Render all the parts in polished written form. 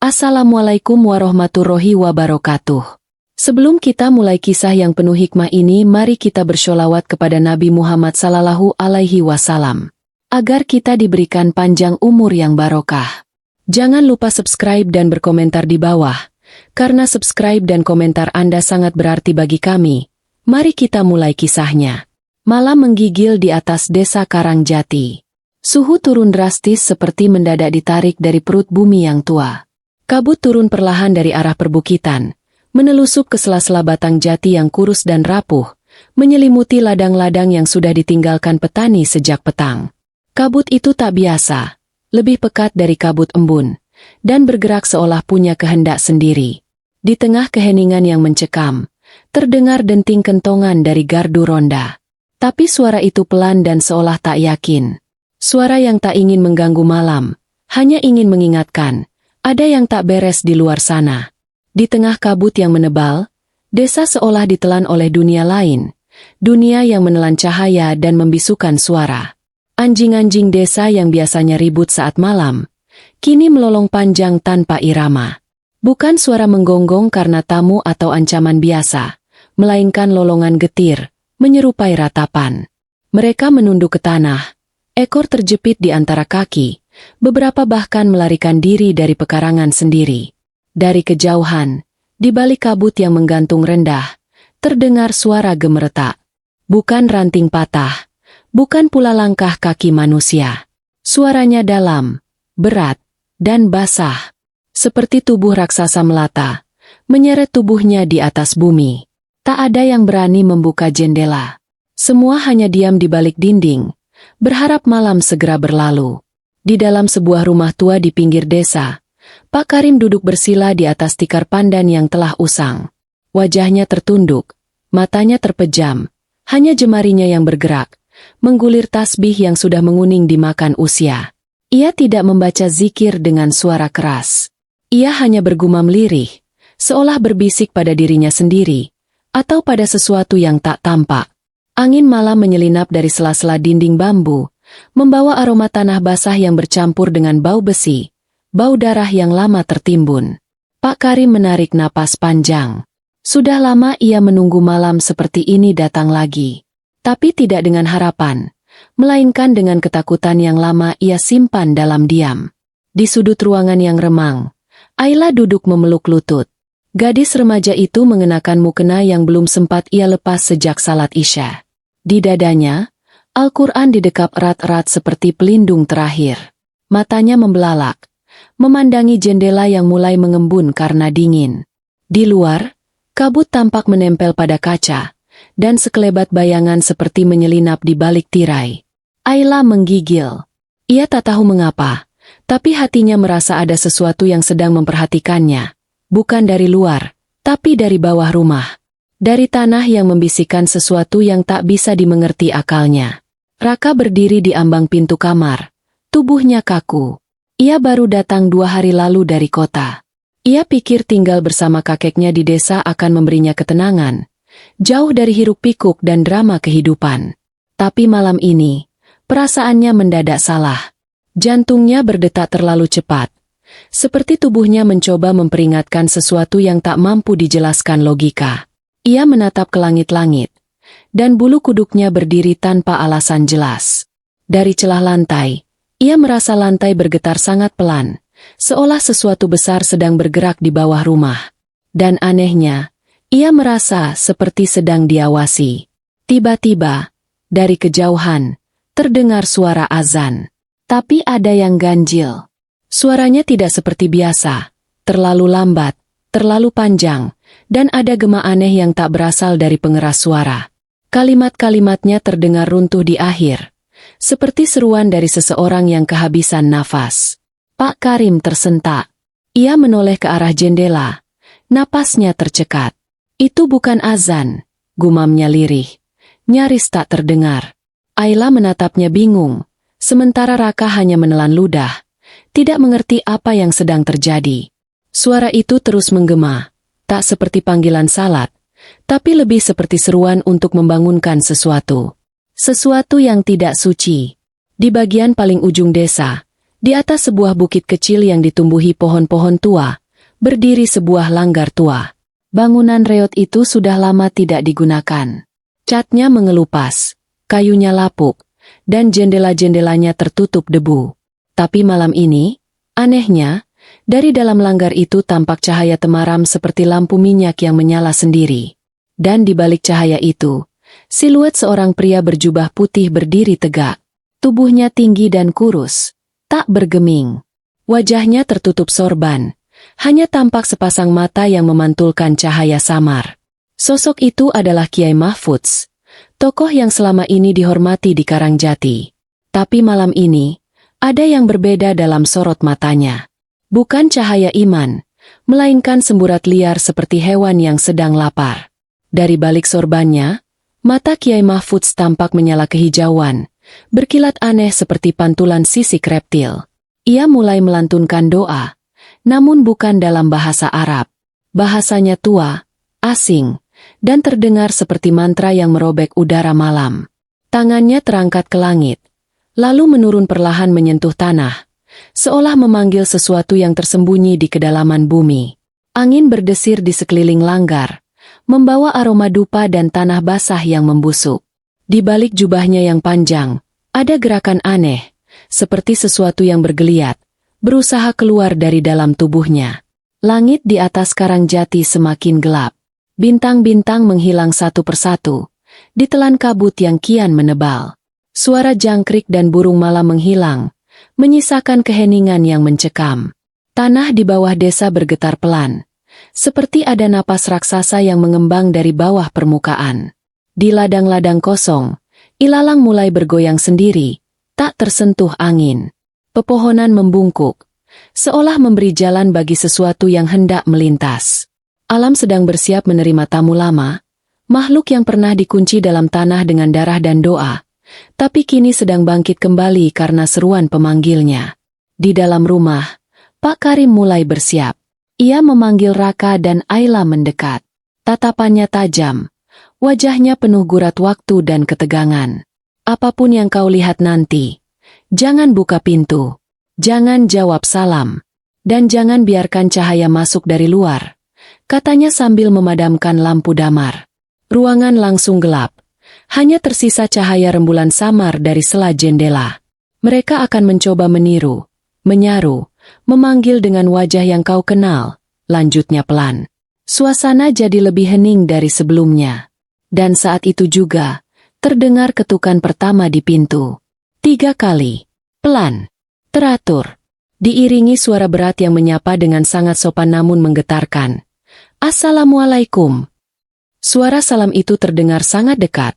Assalamualaikum warahmatullahi wabarakatuh. Sebelum kita mulai kisah yang penuh hikmah ini, mari kita bersholawat kepada Nabi Muhammad sallallahu alaihi wasallam, agar kita diberikan panjang umur yang barokah. Jangan lupa subscribe dan berkomentar di bawah, karena subscribe dan komentar Anda sangat berarti bagi kami. Mari kita mulai kisahnya. Malam menggigil di atas desa Karangjati. Suhu turun drastis seperti mendadak ditarik dari perut bumi yang tua. Kabut turun perlahan dari arah perbukitan, menelusup ke sela-sela batang jati yang kurus dan rapuh, menyelimuti ladang-ladang yang sudah ditinggalkan petani sejak petang. Kabut itu tak biasa, lebih pekat dari kabut embun, dan bergerak seolah punya kehendak sendiri. Di tengah keheningan yang mencekam, terdengar denting kentongan dari gardu ronda. Tapi suara itu pelan dan seolah tak yakin. Suara yang tak ingin mengganggu malam, hanya ingin mengingatkan, ada yang tak beres di luar sana. Di tengah kabut yang menebal, desa seolah ditelan oleh dunia lain, dunia yang menelan cahaya dan membisukan suara. Anjing-anjing desa yang biasanya ribut saat malam, kini melolong panjang tanpa irama. Bukan suara menggonggong karena tamu atau ancaman biasa, melainkan lolongan getir, menyerupai ratapan. Mereka menunduk ke tanah, ekor terjepit di antara kaki, beberapa bahkan melarikan diri dari pekarangan sendiri. Dari kejauhan, di balik kabut yang menggantung rendah, terdengar suara gemeretak. Bukan ranting patah, bukan pula langkah kaki manusia. Suaranya dalam, berat, dan basah. Seperti tubuh raksasa melata, menyeret tubuhnya di atas bumi. Tak ada yang berani membuka jendela. Semua hanya diam di balik dinding, berharap malam segera berlalu. Di dalam sebuah rumah tua di pinggir desa, Pak Karim duduk bersila di atas tikar pandan yang telah usang. Wajahnya tertunduk, matanya terpejam, hanya jemarinya yang bergerak, menggulir tasbih yang sudah menguning dimakan usia. Ia tidak membaca zikir dengan suara keras. Ia hanya bergumam lirih, seolah berbisik pada dirinya sendiri, atau pada sesuatu yang tak tampak. Angin malam menyelinap dari sela-sela dinding bambu, membawa aroma tanah basah yang bercampur dengan bau besi, bau darah yang lama tertimbun. Pak Karim menarik napas panjang. Sudah lama ia menunggu malam seperti ini datang lagi. Tapi tidak dengan harapan, melainkan dengan ketakutan yang lama ia simpan dalam diam. Di sudut ruangan yang remang, Ayla duduk memeluk lutut. Gadis remaja itu mengenakan mukena yang belum sempat ia lepas sejak salat Isya. Di dadanya, Al-Quran didekap erat-erat seperti pelindung terakhir. Matanya membelalak, memandangi jendela yang mulai mengembun karena dingin. Di luar, kabut tampak menempel pada kaca, dan sekelebat bayangan seperti menyelinap di balik tirai. Ayla menggigil. Ia tak tahu mengapa, tapi hatinya merasa ada sesuatu yang sedang memperhatikannya. Bukan dari luar, tapi dari bawah rumah. Dari tanah yang membisikkan sesuatu yang tak bisa dimengerti akalnya. Raka berdiri di ambang pintu kamar. Tubuhnya kaku. Ia baru datang 2 hari lalu dari kota. Ia pikir tinggal bersama kakeknya di desa akan memberinya ketenangan, jauh dari hiruk-pikuk dan drama kehidupan. Tapi malam ini, perasaannya mendadak salah. Jantungnya berdetak terlalu cepat. Seperti tubuhnya mencoba memperingatkan sesuatu yang tak mampu dijelaskan logika. Ia menatap ke langit-langit, dan bulu kuduknya berdiri tanpa alasan jelas. Dari celah lantai, ia merasa lantai bergetar sangat pelan, seolah sesuatu besar sedang bergerak di bawah rumah. Dan anehnya, ia merasa seperti sedang diawasi. Tiba-tiba, dari kejauhan, terdengar suara azan. Tapi ada yang ganjil. Suaranya tidak seperti biasa, terlalu lambat, terlalu panjang, dan ada gema aneh yang tak berasal dari pengeras suara. Kalimat-kalimatnya terdengar runtuh di akhir, seperti seruan dari seseorang yang kehabisan nafas. Pak Karim tersentak. Ia menoleh ke arah jendela. Napasnya tercekat. Itu bukan azan, gumamnya lirih. Nyaris tak terdengar. Ayla menatapnya bingung, sementara Raka hanya menelan ludah, tidak mengerti apa yang sedang terjadi. Suara itu terus menggema, tak seperti panggilan salat, tapi lebih seperti seruan untuk membangunkan sesuatu. Sesuatu yang tidak suci. Di bagian paling ujung desa, Di atas sebuah bukit kecil yang ditumbuhi pohon-pohon tua, berdiri sebuah langgar tua. Bangunan reot itu sudah lama tidak digunakan. Catnya mengelupas, kayunya lapuk, dan jendela-jendelanya tertutup debu. Tapi malam ini, anehnya, dari dalam langgar itu tampak cahaya temaram seperti lampu minyak yang menyala sendiri. Dan di balik cahaya itu, siluet seorang pria berjubah putih berdiri tegak. Tubuhnya tinggi dan kurus, tak bergeming. Wajahnya tertutup sorban, hanya tampak sepasang mata yang memantulkan cahaya samar. Sosok itu adalah Kiai Mahfudz, tokoh yang selama ini dihormati di Karangjati. Tapi malam ini, ada yang berbeda dalam sorot matanya. Bukan cahaya iman, melainkan semburat liar seperti hewan yang sedang lapar. Dari balik sorbannya, mata Kiai Mahfudz tampak menyala kehijauan, berkilat aneh seperti pantulan sisik reptil. Ia mulai melantunkan doa, namun bukan dalam bahasa Arab. Bahasanya tua, asing, dan terdengar seperti mantra yang merobek udara malam. Tangannya terangkat ke langit, lalu menurun perlahan menyentuh tanah, seolah memanggil sesuatu yang tersembunyi di kedalaman bumi. Angin berdesir di sekeliling langgar, membawa aroma dupa dan tanah basah yang membusuk. Di balik jubahnya yang panjang, ada gerakan aneh, seperti sesuatu yang bergeliat, berusaha keluar dari dalam tubuhnya. Langit di atas Karangjati semakin gelap. Bintang-bintang menghilang satu persatu, ditelan kabut yang kian menebal. Suara jangkrik dan burung malam menghilang, menyisakan keheningan yang mencekam. Tanah di bawah desa bergetar pelan, seperti ada napas raksasa yang mengembang dari bawah permukaan. Di ladang-ladang kosong, ilalang mulai bergoyang sendiri, tak tersentuh angin. Pepohonan membungkuk, seolah memberi jalan bagi sesuatu yang hendak melintas. Alam sedang bersiap menerima tamu lama, makhluk yang pernah dikunci dalam tanah dengan darah dan doa, tapi kini sedang bangkit kembali karena seruan pemanggilnya. Di dalam rumah, Pak Karim mulai bersiap. Ia memanggil Raka dan Ayla mendekat. Tatapannya tajam. Wajahnya penuh gurat waktu dan ketegangan. Apapun yang kau lihat nanti, jangan buka pintu, jangan jawab salam, dan jangan biarkan cahaya masuk dari luar, katanya sambil memadamkan lampu damar. Ruangan langsung gelap, hanya tersisa cahaya rembulan samar dari sela jendela. Mereka akan mencoba meniru, menyaru, memanggil dengan wajah yang kau kenal, lanjutnya pelan. Suasana jadi lebih hening dari sebelumnya. Dan saat itu juga, terdengar ketukan pertama di pintu. 3 kali. Pelan. Teratur. Diiringi suara berat yang menyapa dengan sangat sopan namun menggetarkan. Assalamualaikum. Suara salam itu terdengar sangat dekat,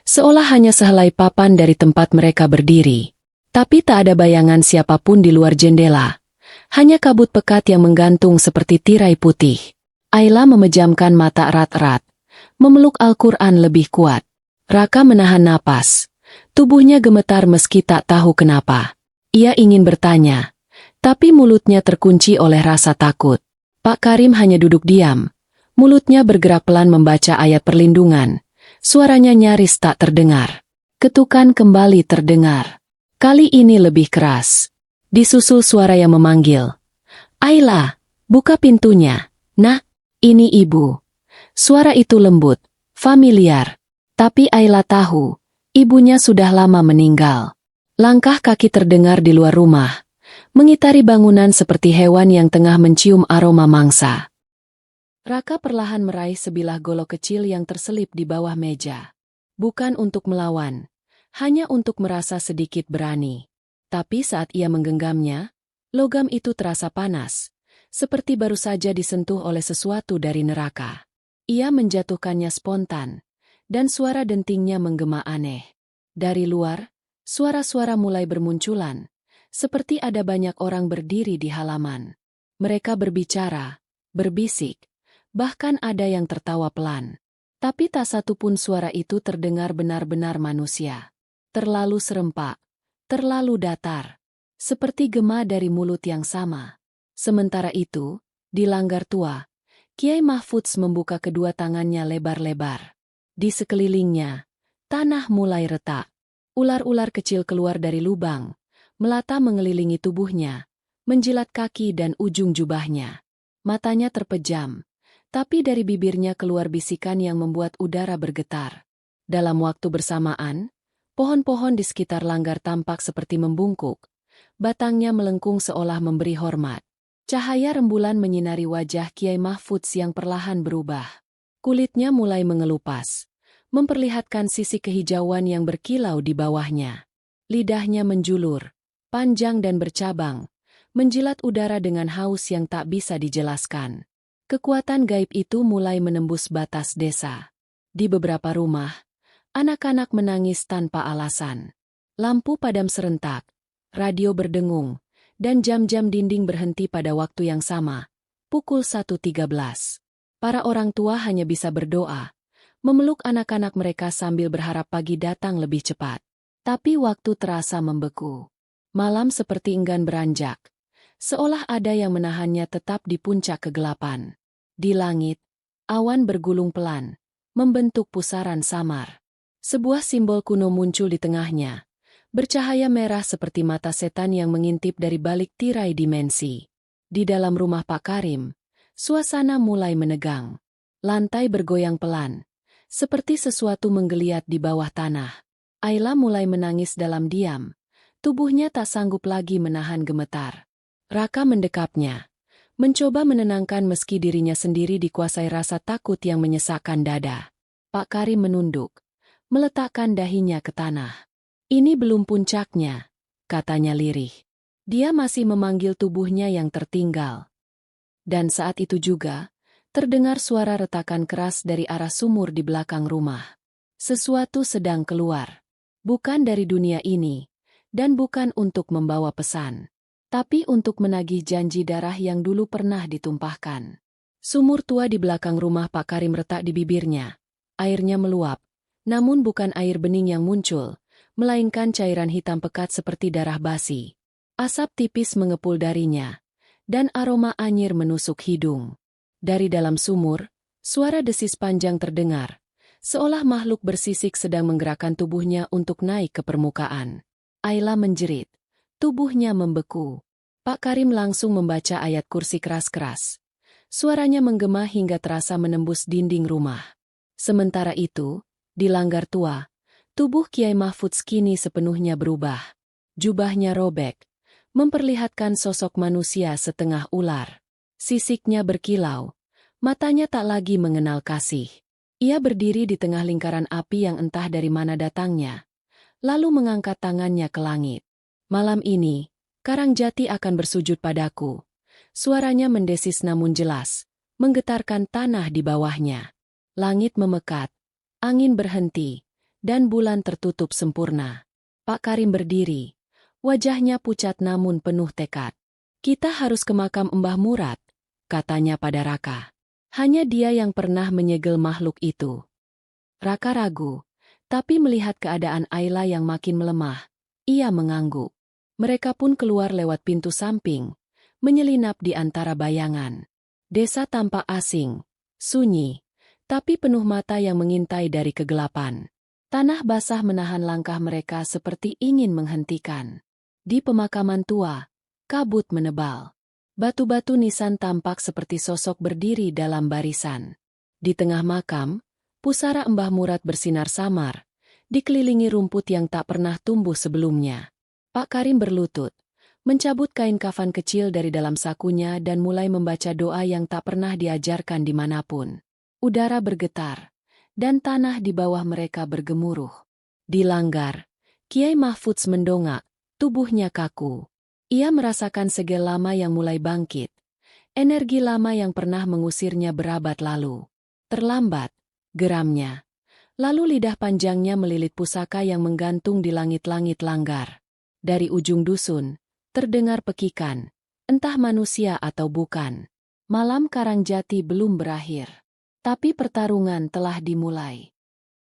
seolah hanya sehelai papan dari tempat mereka berdiri. Tapi tak ada bayangan siapapun di luar jendela. Hanya kabut pekat yang menggantung seperti tirai putih. Ayla memejamkan mata erat-erat, memeluk Al-Quran lebih kuat. Raka menahan napas. Tubuhnya gemetar meski tak tahu kenapa. Ia ingin bertanya, tapi mulutnya terkunci oleh rasa takut. Pak Karim hanya duduk diam. Mulutnya bergerak pelan membaca ayat perlindungan. Suaranya nyaris tak terdengar. Ketukan kembali terdengar. Kali ini lebih keras. Disusul suara yang memanggil. Ayla, buka pintunya. Nah, ini ibu. Suara itu lembut, familiar. Tapi Ayla tahu, ibunya sudah lama meninggal. Langkah kaki terdengar di luar rumah, mengitari bangunan seperti hewan yang tengah mencium aroma mangsa. Raka perlahan meraih sebilah golok kecil yang terselip di bawah meja. Bukan untuk melawan, hanya untuk merasa sedikit berani. Tapi saat ia menggenggamnya, logam itu terasa panas, seperti baru saja disentuh oleh sesuatu dari neraka. Ia menjatuhkannya spontan, dan suara dentingnya menggema aneh. Dari luar, suara-suara mulai bermunculan, seperti ada banyak orang berdiri di halaman. Mereka berbicara, berbisik, bahkan ada yang tertawa pelan. Tapi tak satu pun suara itu terdengar benar-benar manusia. Terlalu serempak, terlalu datar, seperti gema dari mulut yang sama. Sementara itu, di langgar tua, Kiai Mahfudz membuka kedua tangannya lebar-lebar. Di sekelilingnya, tanah mulai retak. Ular-ular kecil keluar dari lubang, Melata mengelilingi tubuhnya, menjilat kaki dan ujung jubahnya. Matanya terpejam, tapi dari bibirnya keluar bisikan yang membuat udara bergetar. Dalam waktu bersamaan, pohon-pohon di sekitar langgar tampak seperti membungkuk. Batangnya melengkung seolah memberi hormat. Cahaya rembulan menyinari wajah Kiai Mahfudz yang perlahan berubah. Kulitnya mulai mengelupas, memperlihatkan sisi kehijauan yang berkilau di bawahnya. Lidahnya menjulur, panjang dan bercabang, menjilat udara dengan haus yang tak bisa dijelaskan. Kekuatan gaib itu mulai menembus batas desa. Di beberapa rumah, anak-anak menangis tanpa alasan. Lampu padam serentak, radio berdengung, dan jam-jam dinding berhenti pada waktu yang sama, pukul 1.13. Para orang tua hanya bisa berdoa, memeluk anak-anak mereka sambil berharap pagi datang lebih cepat. Tapi waktu terasa membeku. Malam seperti enggan beranjak, seolah ada yang menahannya tetap di puncak kegelapan. Di langit, awan bergulung pelan, membentuk pusaran samar. Sebuah simbol kuno muncul di tengahnya, bercahaya merah seperti mata setan yang mengintip dari balik tirai dimensi. Di dalam rumah Pak Karim, suasana mulai menegang. Lantai bergoyang pelan, seperti sesuatu menggeliat di bawah tanah. Ayla mulai menangis dalam diam. Tubuhnya tak sanggup lagi menahan gemetar. Raka mendekapnya, mencoba menenangkan meski dirinya sendiri dikuasai rasa takut yang menyesakkan dada. Pak Karim menunduk, meletakkan dahinya ke tanah. Ini belum puncaknya, katanya lirih. Dia masih memanggil tubuhnya yang tertinggal. Dan saat itu juga, terdengar suara retakan keras dari arah sumur di belakang rumah. Sesuatu sedang keluar. Bukan dari dunia ini. Dan bukan untuk membawa pesan, tapi untuk menagih janji darah yang dulu pernah ditumpahkan. Sumur tua di belakang rumah Pak Karim retak di bibirnya. Airnya meluap, namun bukan air bening yang muncul, melainkan cairan hitam pekat seperti darah basi. Asap tipis mengepul darinya, dan aroma anyir menusuk hidung. Dari dalam sumur, suara desis panjang terdengar, seolah makhluk bersisik sedang menggerakkan tubuhnya untuk naik ke permukaan. Ayla menjerit, tubuhnya membeku. Pak Karim langsung membaca ayat kursi keras-keras. Suaranya menggema hingga terasa menembus dinding rumah. Sementara itu, di langgar tua, tubuh Kiai Mahfudz kini sepenuhnya berubah. Jubahnya robek, memperlihatkan sosok manusia setengah ular. Sisiknya berkilau, matanya tak lagi mengenal kasih. Ia berdiri di tengah lingkaran api yang entah dari mana datangnya. Lalu mengangkat tangannya ke langit. Malam ini, Karangjati akan bersujud padaku. Suaranya mendesis namun jelas, menggetarkan tanah di bawahnya. Langit memekat, angin berhenti, dan bulan tertutup sempurna. Pak Karim berdiri, wajahnya pucat namun penuh tekad. Kita harus ke makam Mbah Murad, katanya pada Raka. Hanya dia yang pernah menyegel makhluk itu. Raka ragu. Tapi melihat keadaan Ayla yang makin melemah, ia mengangguk. Mereka pun keluar lewat pintu samping, menyelinap di antara bayangan. Desa tampak asing, sunyi, tapi penuh mata yang mengintai dari kegelapan. Tanah basah menahan langkah mereka seperti ingin menghentikan. Di pemakaman tua, kabut menebal. Batu-batu nisan tampak seperti sosok berdiri dalam barisan. Di tengah makam, pusara Mbah Murad bersinar samar, dikelilingi rumput yang tak pernah tumbuh sebelumnya. Pak Karim berlutut, mencabut kain kafan kecil dari dalam sakunya dan mulai membaca doa yang tak pernah diajarkan dimanapun. Udara bergetar, dan tanah di bawah mereka bergemuruh. Di langgar, Kiai Mahfudz mendongak, tubuhnya kaku. Ia merasakan segel lama yang mulai bangkit, energi lama yang pernah mengusirnya berabad lalu. Terlambat, geramnya. Lalu lidah panjangnya melilit pusaka yang menggantung di langit-langit langgar. Dari ujung dusun, terdengar pekikan, entah manusia atau bukan. Malam Karangjati belum berakhir, tapi pertarungan telah dimulai.